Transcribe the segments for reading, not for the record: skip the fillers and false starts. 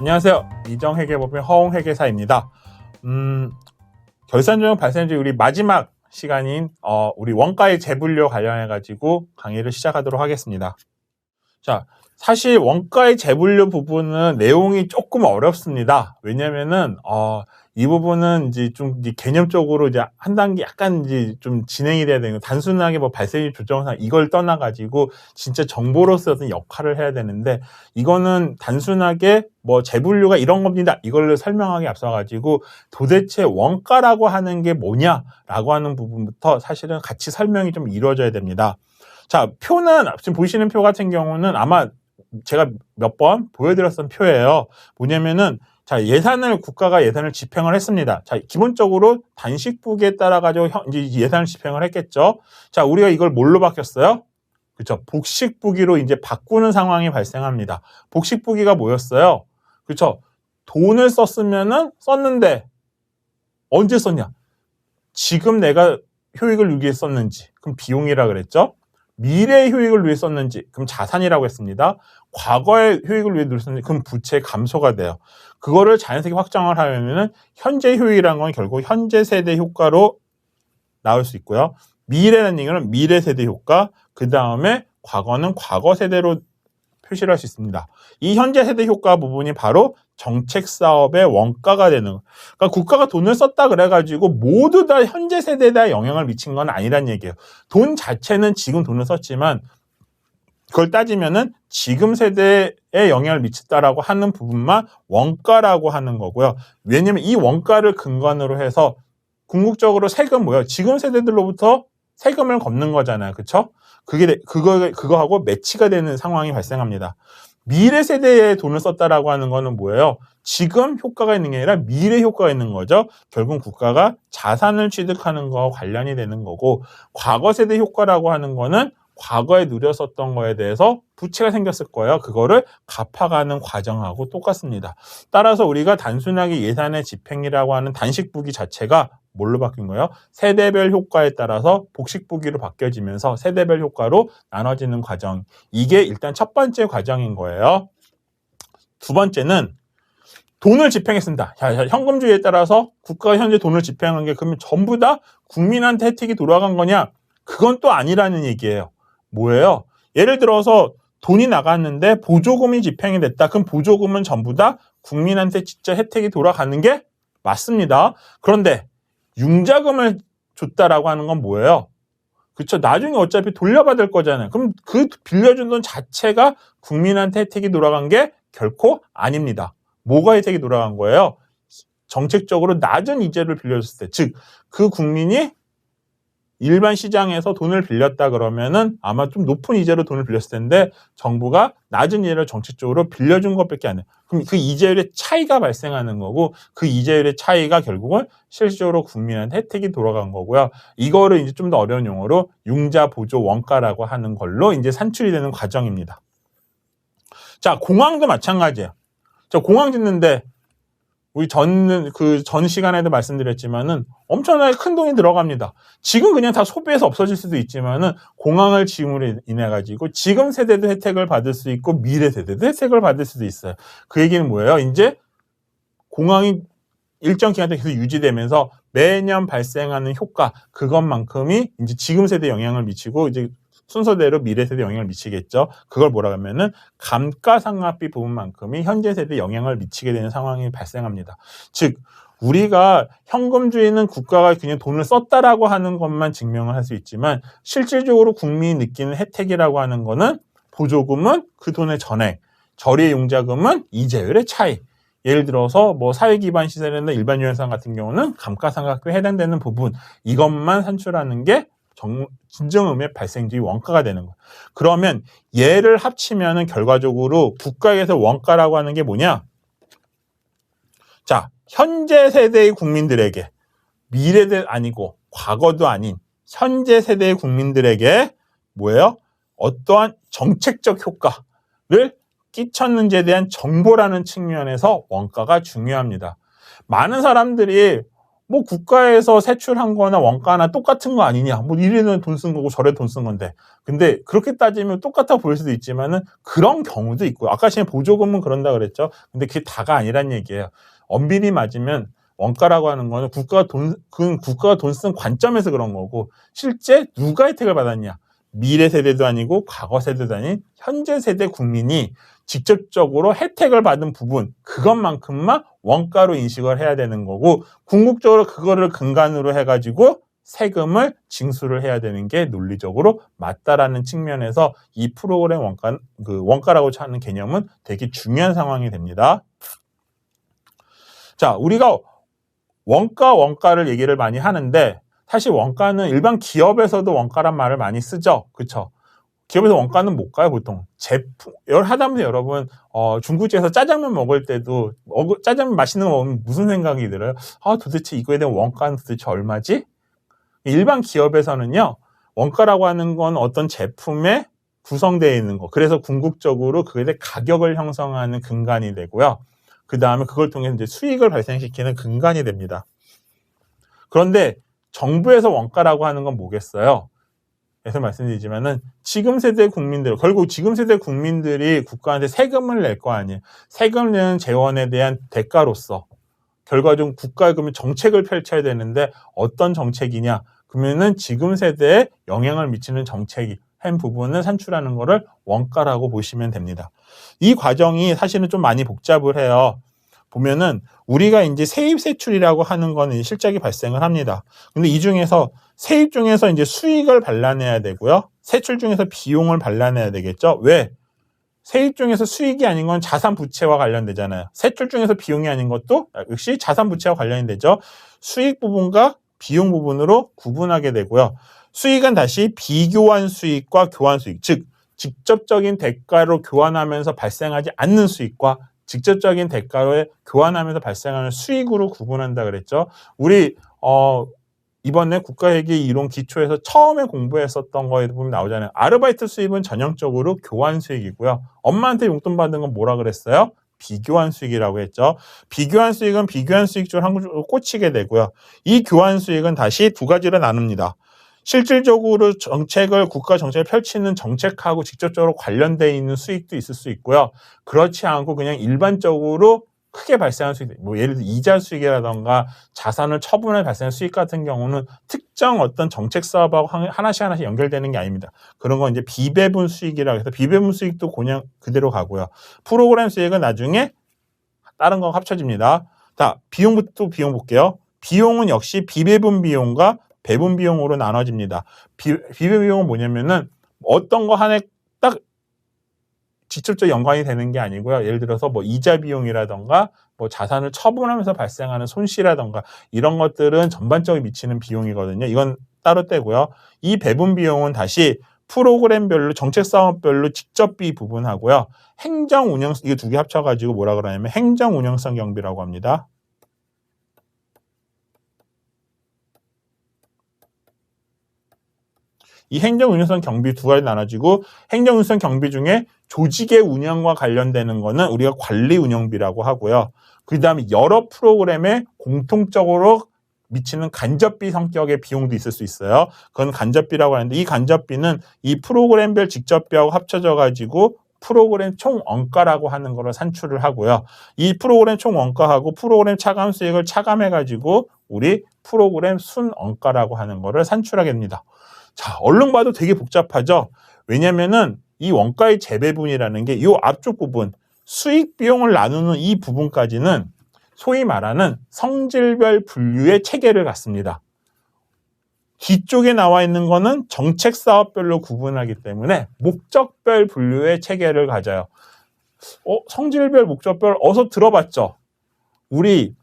안녕하세요. 이정회계법인 허웅회계사입니다. 결산조정 발생주의 우리 마지막 시간인 우리 원가의 재분류 관련해 가지고 강의를 시작하도록 하겠습니다. 자, 사실 원가의 재분류 부분은 내용이 조금 어렵습니다. 왜냐면은 이 부분은 이제 좀 개념적으로 이제 한 단계 약간 이제 좀 진행이 돼야 되는 거, 단순하게 뭐 발생률 조정상 이걸 떠나 가지고 진짜 정보로서 어떤 역할을 해야 되는데, 이거는 단순하게 뭐 재분류가 이런 겁니다, 이걸 설명하기 앞서 가지고 도대체 원가라고 하는 게 뭐냐라고 하는 부분부터 사실은 같이 설명이 좀 이루어져야 됩니다. 자, 표는 지금 보시는 표 같은 경우는 아마 제가 몇 번 보여드렸던 표예요. 뭐냐면은, 자, 국가가 예산을 집행을 했습니다. 자, 기본적으로 단식부기에 따라 가지고 이제 예산을 집행을 했겠죠. 자, 우리가 이걸 뭘로 바뀌었어요? 그렇죠. 복식부기로 이제 바꾸는 상황이 발생합니다. 복식부기가 뭐였어요? 그렇죠. 돈을 썼는데 언제 썼냐? 지금 내가 효익을 위해 썼는지, 그럼 비용이라 그랬죠. 미래의 효익을 위해 썼는지, 그럼 자산이라고 했습니다. 과거의 효익을 위해 썼는지, 그럼 부채 감소가 돼요. 그거를 자연스럽게 확정을 하려면은 현재 효익이라는 건 결국 현재 세대 효과로 나올 수 있고요. 미래라는 얘기는 미래 세대 효과, 그 다음에 과거는 과거 세대로 표시를 할 수 있습니다. 이 현재 세대 효과 부분이 바로 정책 사업의 원가가 되는 거예요. 그러니까 국가가 돈을 썼다 그래가지고 모두 다 현재 세대에 대한 영향을 미친 건 아니란 얘기예요. 돈 자체는 지금 돈을 썼지만 그걸 따지면은 지금 세대에 영향을 미쳤다라고 하는 부분만 원가라고 하는 거고요. 왜냐면 이 원가를 근간으로 해서 궁극적으로 세금 뭐예요? 지금 세대들로부터 세금을 걷는 거잖아요. 그렇죠? 그거하고 매치가 되는 상황이 발생합니다. 미래 세대에 돈을 썼다라고 하는 거는 뭐예요? 지금 효과가 있는 게 아니라 미래 효과가 있는 거죠. 결국 국가가 자산을 취득하는 거와 관련이 되는 거고, 과거 세대 효과라고 하는 거는 과거에 누렸었던 거에 대해서 부채가 생겼을 거예요. 그거를 갚아가는 과정하고 똑같습니다. 따라서 우리가 단순하게 예산의 집행이라고 하는 단식부기 자체가 뭘로 바뀐 거예요? 세대별 효과에 따라서 복식부기로 바뀌어지면서 세대별 효과로 나눠지는 과정. 이게 일단 첫 번째 과정인 거예요. 두 번째는 돈을 집행했습니다. 현금주의에 따라서 국가가 현재 돈을 집행한 게 그러면 전부 다 국민한테 혜택이 돌아간 거냐? 그건 또 아니라는 얘기예요. 뭐예요? 예를 들어서 돈이 나갔는데 보조금이 집행이 됐다. 그럼 보조금은 전부 다 국민한테 진짜 혜택이 돌아가는 게 맞습니다. 그런데 융자금을 줬다라고 하는 건 뭐예요? 그렇죠. 나중에 어차피 돌려받을 거잖아요. 그럼 그 빌려준 돈 자체가 국민한테 혜택이 돌아간 게 결코 아닙니다. 뭐가 혜택이 돌아간 거예요? 정책적으로 낮은 이자를 빌려줬을 때, 즉 그 국민이 일반 시장에서 돈을 빌렸다 그러면은 아마 좀 높은 이자로 돈을 빌렸을 텐데 정부가 낮은 이자를 정책적으로 빌려준 것밖에 안 해요. 그럼 그 이자율의 차이가 발생하는 거고, 그 이자율의 차이가 결국은 실질적으로 국민한테 혜택이 돌아간 거고요. 이거를 이제 좀 더 어려운 용어로 융자 보조 원가라고 하는 걸로 이제 산출이 되는 과정입니다. 자, 공항도 마찬가지예요. 저 공항 짓는데 우리 전 시간에도 말씀드렸지만은 엄청나게 큰 돈이 들어갑니다. 지금 그냥 다 소비해서 없어질 수도 있지만은 공항을 지음으로 인해 가지고 지금 세대도 혜택을 받을 수 있고 미래 세대도 혜택을 받을 수도 있어요. 그 얘기는 뭐예요? 이제 공항이 일정 기간 동안 계속 유지되면서 매년 발생하는 효과, 그것만큼이 이제 지금 세대에 영향을 미치고 이제 순서대로 미래 세대에 영향을 미치겠죠. 그걸 뭐라고 하면은 감가상각비 부분만큼이 현재 세대에 영향을 미치게 되는 상황이 발생합니다. 즉, 우리가 현금주의는 국가가 그냥 돈을 썼다라고 하는 것만 증명을 할 수 있지만 실질적으로 국민이 느끼는 혜택이라고 하는 거는 보조금은 그 돈의 전액, 저리의 융자금은 이자율의 차이. 예를 들어서 뭐 사회기반 시설이나 일반 유연상 같은 경우는 감가상각비에 해당되는 부분, 이것만 산출하는 게 진정 의미의 발생주의 원가가 되는 거예요. 그러면 얘를 합치면은 결과적으로 국가에서 원가라고 하는 게 뭐냐? 자, 현재 세대의 국민들에게, 미래도 아니고 과거도 아닌 현재 세대의 국민들에게 뭐예요? 어떠한 정책적 효과를 끼쳤는지에 대한 정보라는 측면에서 원가가 중요합니다. 많은 사람들이 뭐 국가에서 세출한 거나 원가나 똑같은 거 아니냐. 뭐 이래는 돈 쓴 거고 저래 돈 쓴 건데. 근데 그렇게 따지면 똑같아 보일 수도 있지만은 그런 경우도 있고요. 아까 전에 보조금은 그런다 그랬죠. 근데 그게 다가 아니란 얘기예요. 엄밀히 맞으면 원가라고 하는 거는 국가가 돈 쓴 관점에서 그런 거고 실제 누가 혜택을 받았냐. 미래 세대도 아니고 과거 세대도 아닌 현재 세대 국민이 직접적으로 혜택을 받은 부분 그것만큼만 원가로 인식을 해야 되는 거고 궁극적으로 그거를 근간으로 해가지고 세금을 징수를 해야 되는 게 논리적으로 맞다라는 측면에서 이 프로그램 원가라고 하는 개념은 되게 중요한 상황이 됩니다. 자, 우리가 원가를 얘기를 많이 하는데 사실 원가는 일반 기업에서도 원가란 말을 많이 쓰죠. 그렇죠? 기업에서 원가는 못 가요, 보통. 하다못해 여러분, 중국집에서 짜장면 먹을 때도, 짜장면 맛있는 거 먹으면 무슨 생각이 들어요? 도대체 이거에 대한 원가는 도대체 얼마지? 일반 기업에서는요, 원가라고 하는 건 어떤 제품에 구성되어 있는 거. 그래서 궁극적으로 그에 대해 가격을 형성하는 근간이 되고요. 그 다음에 그걸 통해서 이제 수익을 발생시키는 근간이 됩니다. 그런데 정부에서 원가라고 하는 건 뭐겠어요? 그래서 말씀드리지만은 지금 세대 국민들, 결국 지금 세대 국민들이 국가한테 세금을 낼 거 아니에요. 세금을 내는 재원에 대한 대가로서 결과적으로 국가에 그러면 정책을 펼쳐야 되는데 어떤 정책이냐? 그러면은 지금 세대에 영향을 미치는 정책이 한 부분을 산출하는 거를 원가라고 보시면 됩니다. 이 과정이 사실은 좀 많이 복잡을 해요. 보면은 우리가 이제 세입 세출이라고 하는 거는 실적이 발생을 합니다. 근데 이 중에서 세입 중에서 이제 수익을 발라내야 되고요. 세출 중에서 비용을 발라내야 되겠죠. 왜? 세입 중에서 수익이 아닌 건 자산 부채와 관련되잖아요. 세출 중에서 비용이 아닌 것도 역시 자산 부채와 관련이 되죠. 수익 부분과 비용 부분으로 구분하게 되고요. 수익은 다시 비교환 수익과 교환 수익, 즉 직접적인 대가로 교환하면서 발생하지 않는 수익과 직접적인 대가로 교환하면서 발생하는 수익으로 구분한다 그랬죠. 우리 이번에 국가회계 이론 기초에서 처음에 공부했었던 거에 보면 나오잖아요. 아르바이트 수입은 전형적으로 교환 수익이고요. 엄마한테 용돈 받는 건 뭐라 그랬어요? 비교환 수익이라고 했죠. 비교환 수익은 비교환 수익 중 한 곳으로 꽂히게 되고요. 이 교환 수익은 다시 두 가지로 나눕니다. 실질적으로 국가 정책을 펼치는 정책하고 직접적으로 관련되어 있는 수익도 있을 수 있고요. 그렇지 않고 그냥 일반적으로 크게 발생한 수익, 뭐 예를 들어 이자 수익이라던가 자산을 처분해 발생한 수익 같은 경우는 특정 어떤 정책 사업하고 하나씩 연결되는 게 아닙니다. 그런 건 이제 비배분 수익이라고 해서 비배분 수익도 그냥 그대로 가고요. 프로그램 수익은 나중에 다른 거 합쳐집니다. 자, 비용부터 비용 볼게요. 비용은 역시 비배분 비용과 배분 비용으로 나눠집니다. 비배분 비용은 뭐냐면은 어떤 거 하나에 딱 직접적 연관이 되는 게 아니고요. 예를 들어서 뭐 이자 비용이라던가 뭐 자산을 처분하면서 발생하는 손실이라던가 이런 것들은 전반적으로 미치는 비용이거든요. 이건 따로 떼고요. 이 배분 비용은 다시 프로그램별로 정책 사업별로 직접비 부분하고요. 행정 운영 이게 두 개 합쳐가지고 뭐라 그러냐면 행정 운영성 경비라고 합니다. 이 행정운영성 경비 두 가지 나눠지고 행정운영성 경비 중에 조직의 운영과 관련되는 거는 우리가 관리운영비라고 하고요. 그 다음에 여러 프로그램에 공통적으로 미치는 간접비 성격의 비용도 있을 수 있어요. 그건 간접비라고 하는데 이 간접비는 이 프로그램별 직접비하고 합쳐져 가지고 프로그램 총 원가라고 하는 거를 산출을 하고요. 이 프로그램 총 원가하고 프로그램 차감 수익을 차감해 가지고 우리 프로그램 순 원가라고 하는 거를 산출하게 됩니다. 자, 얼른 봐도 되게 복잡하죠? 왜냐면은 이 원가의 재배분이라는 게 이 앞쪽 부분, 수익 비용을 나누는 이 부분까지는 소위 말하는 성질별 분류의 체계를 갖습니다. 뒤쪽에 나와 있는 거는 정책 사업별로 구분하기 때문에 목적별 분류의 체계를 가져요. 성질별, 목적별 어서 들어봤죠? 우리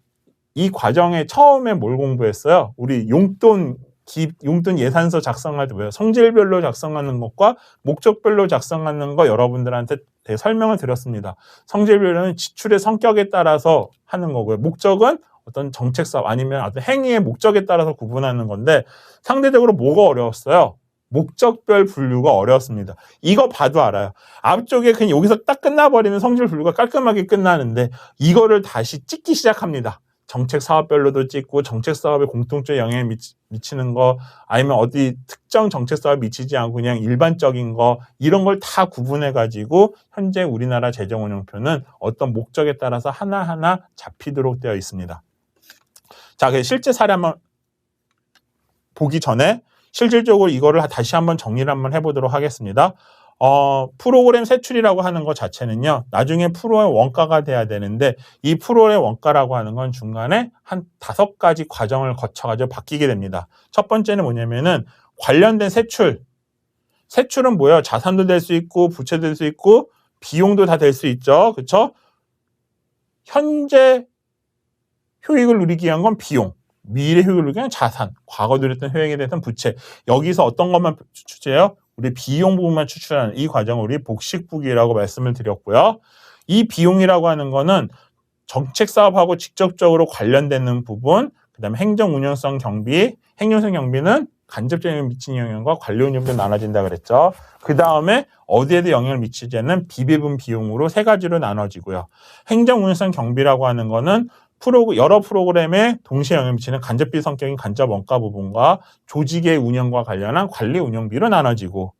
이 과정에 처음에 뭘 공부했어요? 우리 용돈 예산서 작성할 때 뭐예요? 성질별로 작성하는 것과 목적별로 작성하는 거 여러분들한테 설명을 드렸습니다. 성질별로는 지출의 성격에 따라서 하는 거고요. 목적은 어떤 정책 사업 아니면 어떤 행위의 목적에 따라서 구분하는 건데 상대적으로 뭐가 어려웠어요? 목적별 분류가 어려웠습니다. 이거 봐도 알아요. 앞쪽에 그냥 여기서 딱 끝나버리면 성질 분류가 깔끔하게 끝나는데 이거를 다시 찍기 시작합니다. 정책 사업별로도 찍고 정책 사업에 공통적 영향을 미치는 거 아니면 어디 특정 정책 사업에 미치지 않고 그냥 일반적인 거 이런 걸 다 구분해 가지고 현재 우리나라 재정운용표는 어떤 목적에 따라서 하나하나 잡히도록 되어 있습니다. 자, 실제 사례 한번 보기 전에 실질적으로 이거를 다시 한번 정리를 한번 해보도록 하겠습니다. 프로그램 세출이라고 하는 것 자체는요, 나중에 프로의 원가가 돼야 되는데, 이 프로의 원가라고 하는 건 중간에 한 5가지 과정을 거쳐가지고 바뀌게 됩니다. 첫 번째는 뭐냐면은, 관련된 세출은 뭐예요? 자산도 될 수 있고, 부채도 될 수 있고, 비용도 다 될 수 있죠. 그쵸? 현재 효익을 누리기 위한 건 비용, 미래 효익을 누리기 위한 자산, 과거 누렸던 효익에 대해서는 부채. 여기서 어떤 것만 추출해요? 우리 비용 부분만 추출하는 이 과정을 우리 복식부기라고 말씀을 드렸고요. 이 비용이라고 하는 거는 정책 사업하고 직접적으로 관련되는 부분, 그 다음에 행정운영성 경비, 행정성 경비는 간접적인 미치는 영향과 관련 요인도 나눠진다 그랬죠. 그 다음에 어디에도 영향을 미치지 않는 비배분 비용으로 3가지로 나눠지고요. 행정운영성 경비라고 하는 거는 여러 프로그램에 동시에 영향을 미치는 간접비 성격인 간접 원가 부분과 조직의 운영과 관련한 관리 운영비로 나눠지고,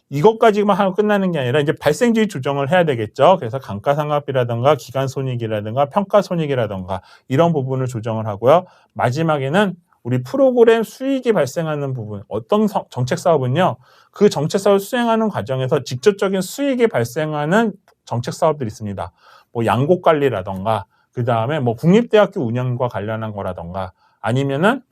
이것까지만 하고 끝나는 게 아니라 이제 발생지 조정을 해야 되겠죠. 그래서 감가상각비라든가 기간손익이라든가 평가손익이라든가 이런 부분을 조정을 하고요. 마지막에는 우리 프로그램 수익이 발생하는 부분, 어떤 정책 사업은요, 그 정책 사업을 수행하는 과정에서 직접적인 수익이 발생하는 정책 사업들이 있습니다. 뭐 양곡관리라든가, 그 다음에 뭐 국립대학교 운영과 관련한 거라던가 아니면은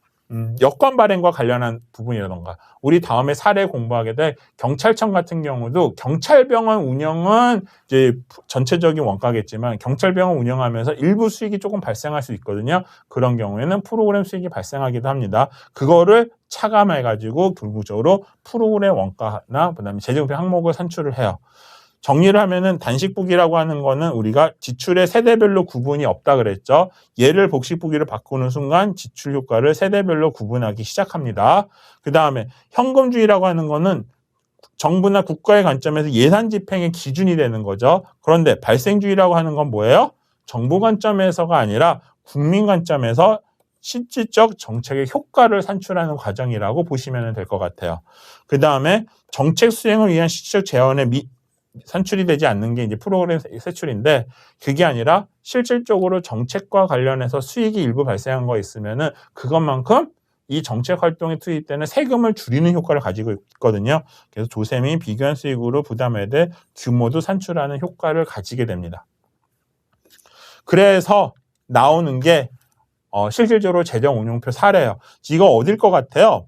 여권 발행과 관련한 부분이라던가, 우리 다음에 사례 공부하게 될 경찰청 같은 경우도 경찰병원 운영은 이제 전체적인 원가겠지만 경찰병원 운영하면서 일부 수익이 조금 발생할 수 있거든요. 그런 경우에는 프로그램 수익이 발생하기도 합니다. 그거를 차감해 가지고 결국적으로 프로그램 원가나 그다음에 재정비 항목을 산출을 해요. 정리를 하면은 단식부기라고 하는 거는 우리가 지출의 세대별로 구분이 없다 그랬죠. 얘를 복식부기로 바꾸는 순간 지출 효과를 세대별로 구분하기 시작합니다. 그 다음에 현금주의라고 하는 거는 정부나 국가의 관점에서 예산 집행의 기준이 되는 거죠. 그런데 발생주의라고 하는 건 뭐예요? 정부 관점에서가 아니라 국민 관점에서 실질적 정책의 효과를 산출하는 과정이라고 보시면 될 것 같아요. 그 다음에 정책 수행을 위한 실질적 재원의 산출이 되지 않는 게 이제 프로그램 세출인데, 그게 아니라 실질적으로 정책과 관련해서 수익이 일부 발생한 거 있으면은 그것만큼 이 정책 활동에 투입되는 세금을 줄이는 효과를 가지고 있거든요. 그래서 조세 및 비교한 수익으로 부담해야 될 규모도 산출하는 효과를 가지게 됩니다. 그래서 나오는 게 실질적으로 재정운용표 사례예요. 이거 어딜 것 같아요?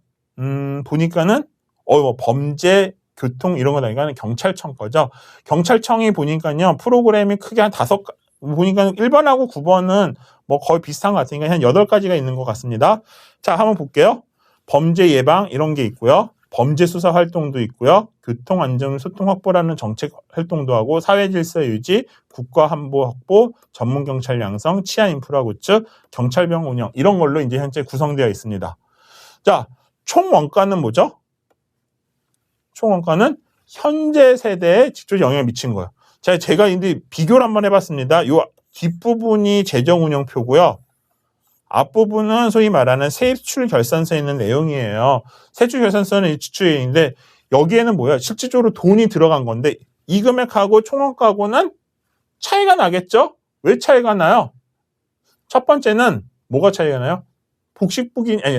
보니까는 뭐 범죄 교통 이런 거다니까 경찰청 거죠. 경찰청이 보니까요, 프로그램이 크게 한 5, 보니까 1번하고 9번은 뭐 거의 비슷한 것 같으니까 한 8가지가 있는 것 같습니다. 자, 한번 볼게요. 범죄 예방 이런 게 있고요. 범죄 수사 활동도 있고요. 교통 안전 소통 확보라는 정책 활동도 하고, 사회 질서 유지, 국가 안보 확보, 전문 경찰 양성, 치안 인프라 구축, 경찰병 운영 이런 걸로 이제 현재 구성되어 있습니다. 자, 총 원가는 뭐죠? 총 원가는 현재 세대에 직접 영향을 미친 거예요. 자, 제가 이제 비교를 한번 해봤습니다. 이 뒷부분이 재정운용표고요. 앞부분은 소위 말하는 세출 결산서에 있는 내용이에요. 세출 결산서는 이 지출액인데 여기에는 뭐야? 실질적으로 돈이 들어간 건데 이 금액하고 총 원가하고는 차이가 나겠죠? 왜 차이가 나요? 첫 번째는 뭐가 차이가 나요?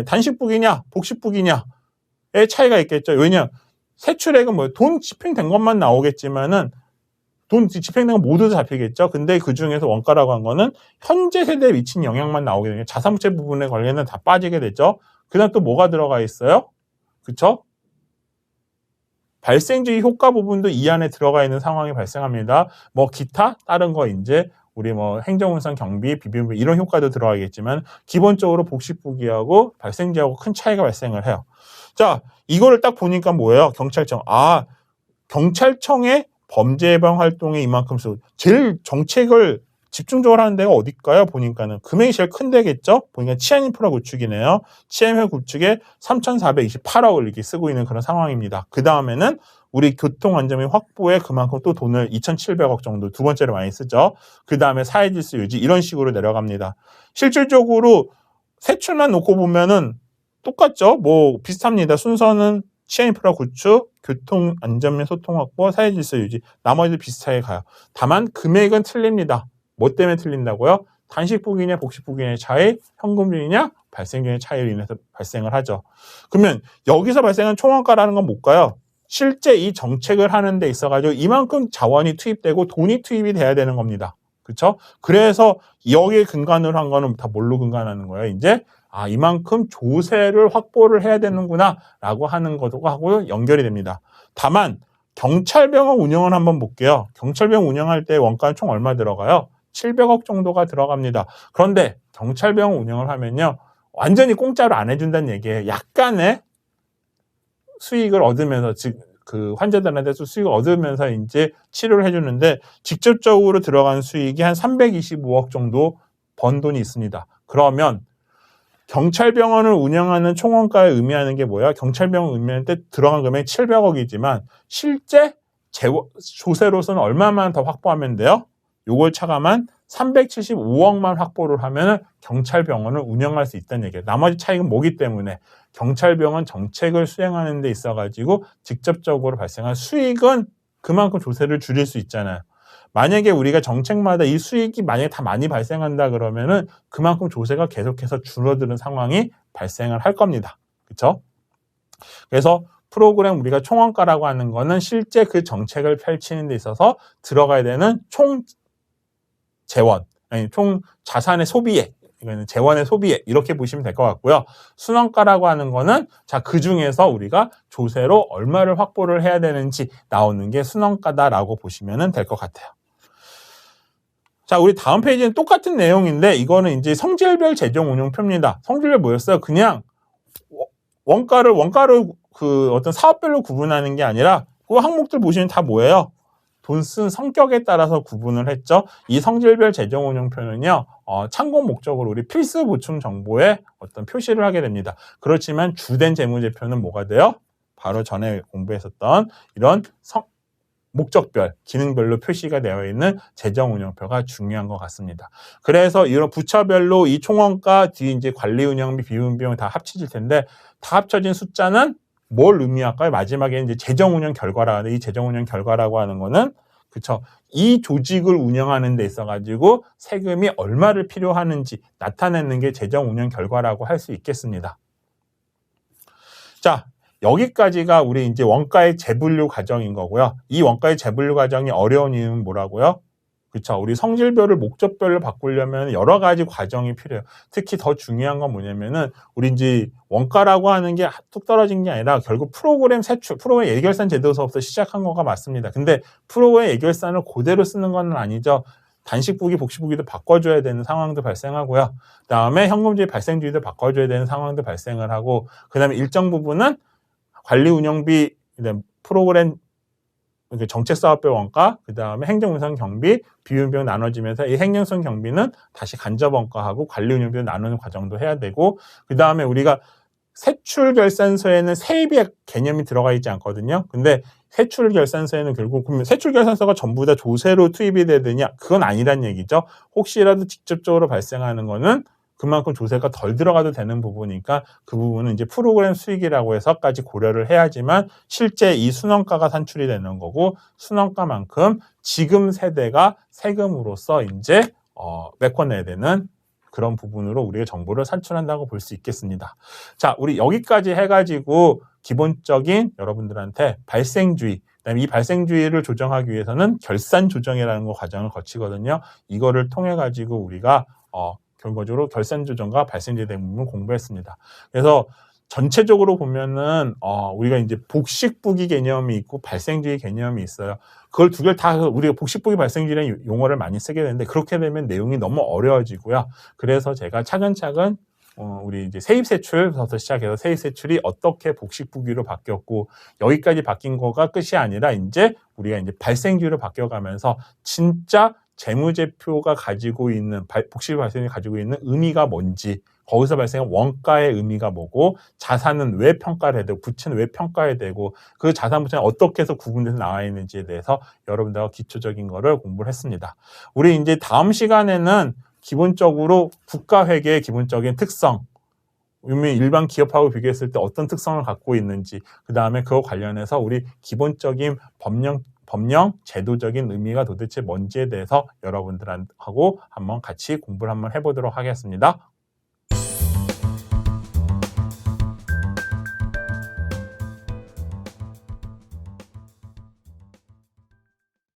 단식부기냐, 복식부기냐의 차이가 있겠죠. 왜냐? 세출액은 뭐예요? 돈 집행된 것만 나오겠지만은 돈 집행된 건 모두 잡히겠죠. 근데 그 중에서 원가라고 한 거는 현재 세대에 미친 영향만 나오게 되면 자산부채 부분에 관련해서 다 빠지게 되죠. 그다음 또 뭐가 들어가 있어요? 그쵸? 발생주의 효과 부분도 이 안에 들어가 있는 상황이 발생합니다. 뭐 기타 다른 거 이제 우리 뭐 행정운송 경비, 비비비 이런 효과도 들어가겠지만 기본적으로 복식부기하고 발생주의하고 큰 차이가 발생을 해요. 자, 이거를 딱 보니까 뭐예요? 경찰청. 경찰청의 범죄 예방 활동에 이만큼 제일 정책을 집중적으로 하는 데가 어딜까요? 보니까는 금액이 제일 큰 데겠죠? 보니까 치안인프라 구축이네요. 치안인프라 구축에 3,428억을 이렇게 쓰고 있는 그런 상황입니다. 그 다음에는 우리 교통안전망 확보에 그만큼 또 돈을 2,700억 정도 두 번째로 많이 쓰죠. 그 다음에 사회질서 유지 이런 식으로 내려갑니다. 실질적으로 세출만 놓고 보면은 똑같죠? 뭐 비슷합니다. 순서는 치안인프라 구축, 교통안전망 소통 확보, 사회질서 유지 나머지도 비슷하게 가요. 다만 금액은 틀립니다. 뭐 때문에 틀린다고요? 단식부기냐 복식부기냐의 차이, 현금주의냐 발생주의의 차이로 인해서 발생을 하죠. 그러면 여기서 발생한 총원가라는 건 뭘까요? 실제 이 정책을 하는 데 있어가지고 이만큼 자원이 투입되고 돈이 투입이 돼야 되는 겁니다. 그렇죠? 그래서 여기에 근간으로 한 거는 다 뭘로 근간하는 거예요? 이제 이만큼 조세를 확보를 해야 되는구나 라고 하는 것하고 연결이 됩니다. 다만 경찰병원 운영을 한번 볼게요. 경찰병원 운영할 때 원가는 총 얼마 들어가요? 700억 정도가 들어갑니다. 그런데 경찰병원 운영을 하면요. 완전히 공짜로 안 해준다는 얘기예요. 약간의 수익을 얻으면서 그 환자들한테서 수익을 얻으면서 이제 치료를 해주는데 직접적으로 들어간 수익이 한 325억 정도 번 돈이 있습니다. 그러면 경찰병원을 운영하는 총원가에 의미하는 게 뭐야? 경찰병원 의미하는 때 들어간 금액이 700억이지만 실제 조세로서는 얼마만 더 확보하면 돼요? 요걸 차감한 375억만 확보를 하면 경찰병원을 운영할 수 있다는 얘기예요. 나머지 차이는 뭐기 때문에 경찰병원 정책을 수행하는 데 있어가지고 직접적으로 발생한 수익은 그만큼 조세를 줄일 수 있잖아요. 만약에 우리가 정책마다 이 수익이 만약에 다 많이 발생한다 그러면은 그만큼 조세가 계속해서 줄어드는 상황이 발생을 할 겁니다. 그렇죠? 그래서 프로그램 우리가 총원가라고 하는 거는 실제 그 정책을 펼치는 데 있어서 들어가야 되는 총 재원, 아니 총 자산의 소비액, 이거는 재원의 소비액 이렇게 보시면 될 것 같고요. 순원가라고 하는 거는 그 중에서 우리가 조세로 얼마를 확보를 해야 되는지 나오는 게 순원가다라고 보시면 될 것 같아요. 자, 우리 다음 페이지는 똑같은 내용인데 이거는 이제 성질별 재정 운용표입니다. 성질별 뭐였어요? 그냥 원가를 그 어떤 사업별로 구분하는 게 아니라 그 항목들 보시면 다 뭐예요? 돈 쓴 성격에 따라서 구분을 했죠. 이 성질별 재정 운용표는요, 참고 목적으로 우리 필수 보충 정보에 어떤 표시를 하게 됩니다. 그렇지만 주된 재무제표는 뭐가 돼요? 바로 전에 공부했었던 이런 목적별, 기능별로 표시가 되어 있는 재정 운용표가 중요한 것 같습니다. 그래서 이런 부처별로 이 총원가 뒤에 이제 관리 운영비, 비용 비용 다 합쳐질 텐데 다 합쳐진 숫자는 뭘 의미할까요? 마지막에 이제 재정 운영 결과라는 이 재정 운영 결과라고 하는 거는 그렇죠. 이 조직을 운영하는 데 있어 가지고 세금이 얼마를 필요하는지 나타내는 게 재정 운영 결과라고 할 수 있겠습니다. 자, 여기까지가 우리 이제 원가의 재분류 과정인 거고요. 이 원가의 재분류 과정이 어려운 이유는 뭐라고요? 그렇죠. 우리 성질별을 목적별로 바꾸려면 여러 가지 과정이 필요해요. 특히 더 중요한 건 뭐냐면은 우리 이제 원가라고 하는 게 뚝 떨어진 게 아니라 결국 프로그램 세출, 프로그램 예결산 제도서부터 시작한 거가 맞습니다. 근데 프로그램 예결산을 그대로 쓰는 건 아니죠. 단식부기, 복식부기도 바꿔줘야 되는 상황도 발생하고요. 그다음에 현금주의 발생주의도 바꿔줘야 되는 상황도 발생을 하고, 그다음에 일정 부분은 관리 운영비, 프로그램 정책사업별 원가, 그 다음에 행정운영 경비, 비용비용 나눠지면서 이 행정성 경비는 다시 간접 원가하고 관리 운영비를 나누는 과정도 해야 되고, 그 다음에 우리가 세출결산서에는 세입의 개념이 들어가 있지 않거든요. 근데 세출결산서에는 결국 그러면 세출결산서가 전부 다 조세로 투입이 되느냐? 그건 아니란 얘기죠. 혹시라도 직접적으로 발생하는 거는 그만큼 조세가 덜 들어가도 되는 부분이니까 그 부분은 이제 프로그램 수익이라고 해서까지 고려를 해야지만 실제 이 순원가가 산출이 되는 거고, 순원가만큼 지금 세대가 세금으로서 이제 메꿔내야 되는 그런 부분으로 우리가 정보를 산출한다고 볼 수 있겠습니다. 자, 우리 여기까지 해가지고 기본적인 여러분들한테 발생주의, 그다음에 이 발생주의를 조정하기 위해서는 결산 조정이라는 거 과정을 거치거든요. 이거를 통해 가지고 우리가 결과적으로 결산 조정과 발생주의에 대한 부분을 공부했습니다. 그래서 전체적으로 보면은 우리가 이제 복식부기 개념이 있고 발생주의 개념이 있어요. 그걸 두 개를 다 우리가 복식부기 발생주의라는 용어를 많이 쓰게 되는데 그렇게 되면 내용이 너무 어려워지고요. 그래서 제가 차근차근 우리 이제 세입세출부터 시작해서 세입세출이 어떻게 복식부기로 바뀌었고 여기까지 바뀐 거가 끝이 아니라 이제 우리가 이제 발생주의로 바뀌어가면서 진짜 재무제표가 가지고 있는 복실 발생이 가지고 있는 의미가 뭔지, 거기서 발생한 원가의 의미가 뭐고, 자산은 왜 평가를 해야 되고, 부채는 왜 평가해야 되고, 그 자산 부채는 어떻게 해서 구분돼서 나와 있는지에 대해서 여러분들과 기초적인 거를 공부를 했습니다. 우리 이제 다음 시간에는 기본적으로 국가회계의 기본적인 특성, 일반 기업하고 비교했을 때 어떤 특성을 갖고 있는지, 그 다음에 그와 관련해서 우리 기본적인 법령, 제도적인 의미가 도대체 뭔지에 대해서 여러분들하고 한번 같이 공부를 한번 해보도록 하겠습니다.